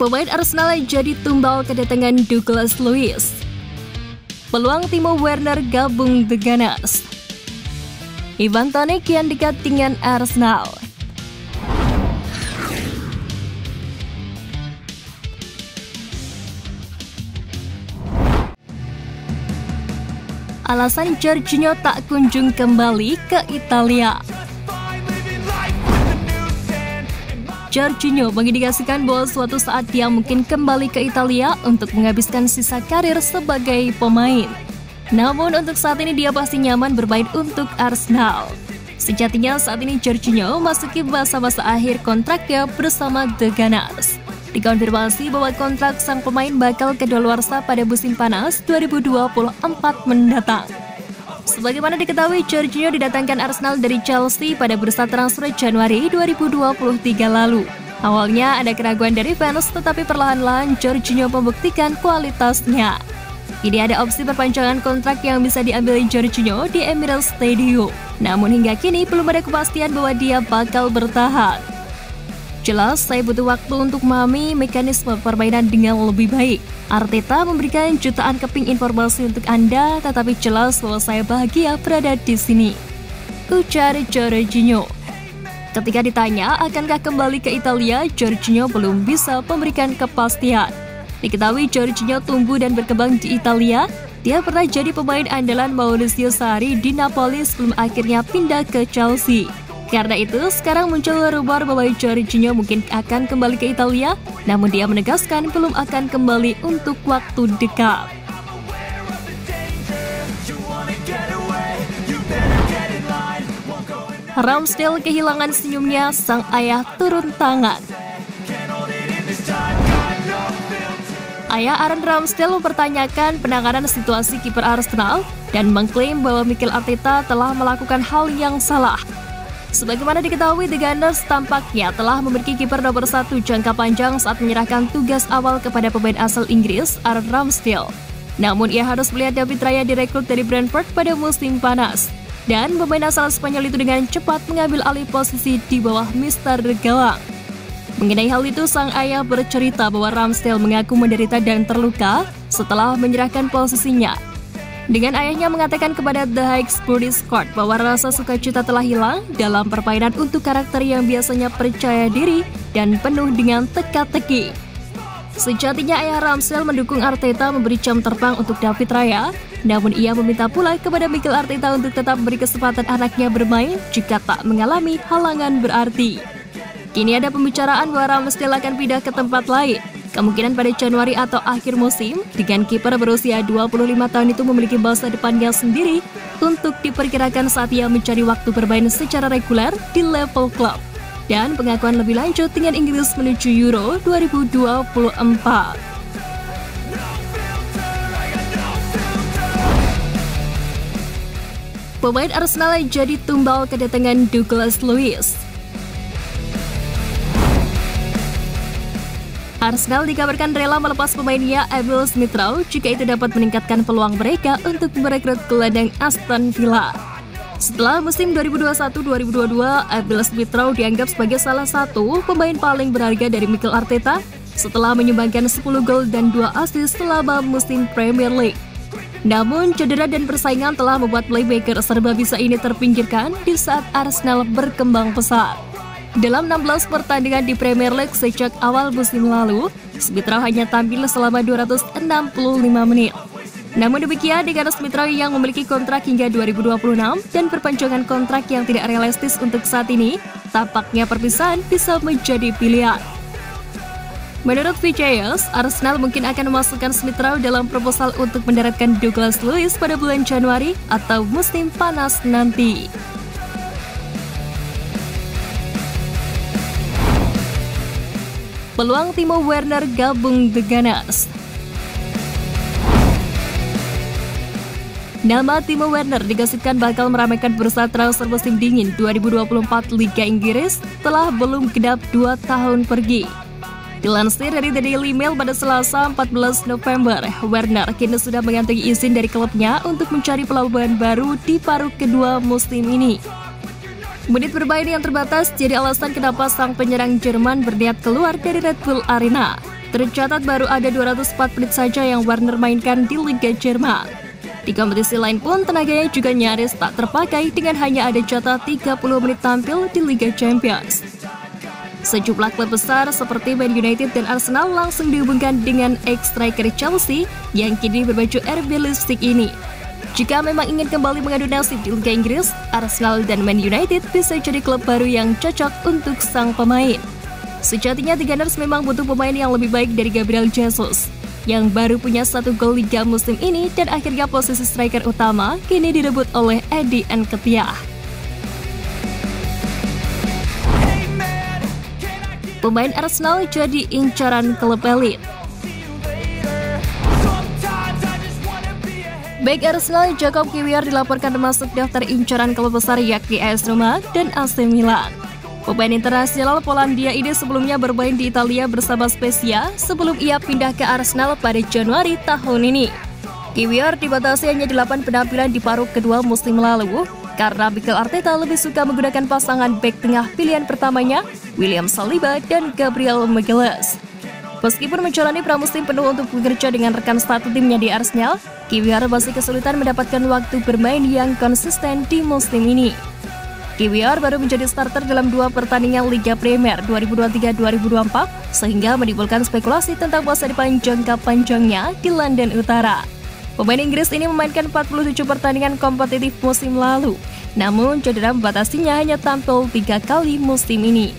Pemain Arsenal jadi tumbal kedatangan Douglas Luiz. Peluang Timo Werner gabung The Gunners. Ivan Toney kian dekat dengan Arsenal. Alasan Jorginho tak kunjung kembali ke Italia. Jorginho mengindikasikan bahwa suatu saat dia mungkin kembali ke Italia untuk menghabiskan sisa karir sebagai pemain. Namun untuk saat ini dia pasti nyaman bermain untuk Arsenal. Sejatinya saat ini Jorginho memasuki masa-masa akhir kontraknya bersama The Gunners. Dikonfirmasi bahwa kontrak sang pemain bakal kedaluarsa pada musim panas 2024 mendatang. Sebagaimana diketahui, Jorginho didatangkan Arsenal dari Chelsea pada bursa transfer Januari 2023 lalu. Awalnya ada keraguan dari fans, tetapi perlahan-lahan Jorginho membuktikan kualitasnya. Kini ada opsi perpanjangan kontrak yang bisa diambil Jorginho di Emirates Stadium. Namun hingga kini belum ada kepastian bahwa dia bakal bertahan. Jelas, saya butuh waktu untuk memahami mekanisme permainan dengan lebih baik. Arteta memberikan jutaan keping informasi untuk Anda, tetapi jelas bahwa saya bahagia berada di sini, ujar Jorginho. Ketika ditanya akankah kembali ke Italia, Jorginho belum bisa memberikan kepastian. Diketahui Jorginho tumbuh dan berkembang di Italia. Dia pernah jadi pemain andalan Maurizio Sarri di Napoli sebelum akhirnya pindah ke Chelsea. Karena itu, sekarang muncul rumor bahwa Jorginho mungkin akan kembali ke Italia, namun dia menegaskan belum akan kembali untuk waktu dekat. Ramsdale kehilangan senyumnya, sang ayah turun tangan. Ayah Aaron Ramsdale mempertanyakan penanganan situasi kiper Arsenal dan mengklaim bahwa Mikel Arteta telah melakukan hal yang salah. Sebagaimana diketahui, The Gunners tampaknya telah memiliki kiper nomor 1 jangka panjang saat menyerahkan tugas awal kepada pemain asal Inggris, Aaron Ramsdale. Namun ia harus melihat David Raya direkrut dari Brentford pada musim panas. Dan pemain asal Spanyol itu dengan cepat mengambil alih posisi di bawah Mister Gawang. Mengenai hal itu, sang ayah bercerita bahwa Ramsdale mengaku menderita dan terluka setelah menyerahkan posisinya. Dengan ayahnya mengatakan kepada The High Court bahwa rasa sukacita telah hilang dalam permainan untuk karakter yang biasanya percaya diri dan penuh dengan teka-teki. Sejatinya ayah Ramsdale mendukung Arteta memberi jam terbang untuk David Raya, namun ia meminta pula kepada Mikel Arteta untuk tetap beri kesempatan anaknya bermain jika tak mengalami halangan berarti. Kini ada pembicaraan bahwa Ramsdale akan pindah ke tempat lain, kemungkinan pada Januari atau akhir musim, dengan kiper berusia 25 tahun itu memiliki masa depannya sendiri untuk diperkirakan saat ia mencari waktu bermain secara reguler di level klub. Dan pengakuan lebih lanjut dengan Inggris menuju Euro 2024. Pemain Arsenal jadi tumbal kedatangan Douglas Luiz. Arsenal dikabarkan rela melepas pemainnya Emil Smith-Rowe jika itu dapat meningkatkan peluang mereka untuk merekrut gelandang Aston Villa. Setelah musim 2021-2022, Emil Smith-Rowe dianggap sebagai salah satu pemain paling berharga dari Mikel Arteta setelah menyumbangkan 10 gol dan 2 assist selama musim Premier League. Namun, cedera dan persaingan telah membuat playmaker serba bisa ini terpinggirkan di saat Arsenal berkembang pesat. Dalam 16 pertandingan di Premier League sejak awal musim lalu, Smith-Rowe hanya tampil selama 265 menit. Namun demikian, dengan Smith-Rowe yang memiliki kontrak hingga 2026 dan perpanjangan kontrak yang tidak realistis untuk saat ini, tampaknya perpisahan bisa menjadi pilihan. Menurut VJS, Arsenal mungkin akan memasukkan Smith-Rowe dalam proposal untuk mendaratkan Douglas Luiz pada bulan Januari atau musim panas nanti. Peluang Timo Werner gabung The Gunners. Nama Timo Werner digosipkan bakal meramaikan bursa transfer musim dingin 2024 Liga Inggris setelah belum genap 2 tahun pergi. Dilansir dari The Daily Mail pada Selasa 14 November, Werner kini sudah mengantongi izin dari klubnya untuk mencari pelabuhan baru di paruh kedua musim ini. Menit bermain yang terbatas jadi alasan kenapa sang penyerang Jerman berniat keluar dari Red Bull Arena. Tercatat baru ada 204 menit saja yang Werner mainkan di Liga Jerman. Di kompetisi lain pun tenaganya juga nyaris tak terpakai dengan hanya ada jatah 30 menit tampil di Liga Champions. Sejumlah klub besar seperti Man United dan Arsenal langsung dihubungkan dengan ex-striker Chelsea yang kini berbaju RB Leipzig ini. Jika memang ingin kembali mengadu nasib di Liga Inggris, Arsenal dan Man United bisa jadi klub baru yang cocok untuk sang pemain. Sejatinya The Gunners memang butuh pemain yang lebih baik dari Gabriel Jesus, yang baru punya 1 gol Liga musim ini dan akhirnya posisi striker utama kini direbut oleh Eddie Nketiah. Pemain Arsenal jadi incaran klub elit. Bek Arsenal Jakub Kiwior dilaporkan masuk daftar incaran klub besar yakni AS Roma dan AC Milan. Pemain internasional Polandia ini sebelumnya bermain di Italia bersama Spezia sebelum ia pindah ke Arsenal pada Januari tahun ini. Kiwior dibatasi hanya 8 penampilan di paruh kedua musim lalu karena Mikel Arteta lebih suka menggunakan pasangan bek tengah pilihan pertamanya, William Saliba dan Gabriel Magalhaes. Meskipun menjalani pramusim penuh untuk bekerja dengan rekan satu timnya di Arsenal, Kiwior masih kesulitan mendapatkan waktu bermain yang konsisten di musim ini. Kiwior baru menjadi starter dalam 2 pertandingan Liga Premier 2023-2024 sehingga menimbulkan spekulasi tentang masa depan jangka panjangnya di London Utara. Pemain Inggris ini memainkan 47 pertandingan kompetitif musim lalu, namun cedera membatasinya hanya tampil 3 kali musim ini.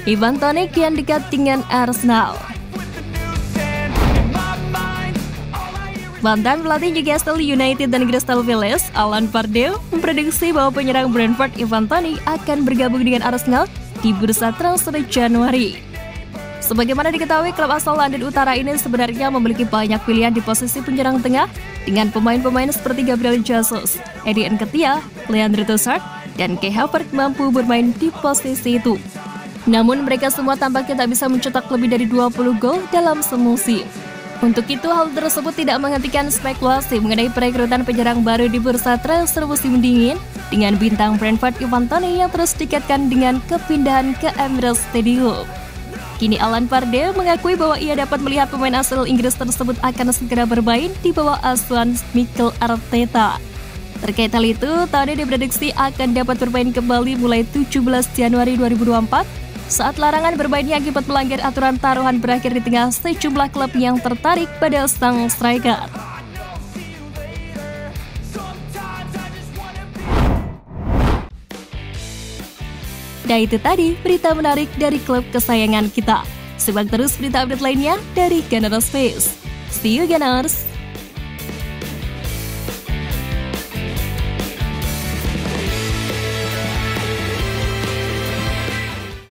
Ivan Toney kian dekat dengan Arsenal. Mantan pelatih Newcastle United dan Crystal Palace, Alan Pardew, memprediksi bahwa penyerang Brentford Ivan Toney akan bergabung dengan Arsenal di bursa transfer Januari. Sebagaimana diketahui, klub asal London Utara ini sebenarnya memiliki banyak pilihan di posisi penyerang tengah dengan pemain-pemain seperti Gabriel Jesus, Eddie Nketiah, Leandro Trossard, dan Kai Havertz mampu bermain di posisi itu. Namun mereka semua tampaknya tak bisa mencetak lebih dari 20 gol dalam semusim. Untuk itu, hal tersebut tidak menghentikan spekulasi mengenai perekrutan penyerang baru di bursa transfer musim dingin dengan bintang Brentford Ivan Toney yang terus dikaitkan dengan kepindahan ke Emirates Stadium. Kini Alan Pardew mengakui bahwa ia dapat melihat pemain asal Inggris tersebut akan segera bermain di bawah asuhan Mikel Arteta. Terkait hal itu, Toney diprediksi akan dapat bermain kembali mulai 17 Januari 2024 saat larangan bermainnya akibat melanggar aturan taruhan berakhir di tengah sejumlah klub yang tertarik pada sang striker. Nah itu tadi berita menarik dari klub kesayangan kita. Simak terus berita update lainnya dari Gunners Face. See you Gunners!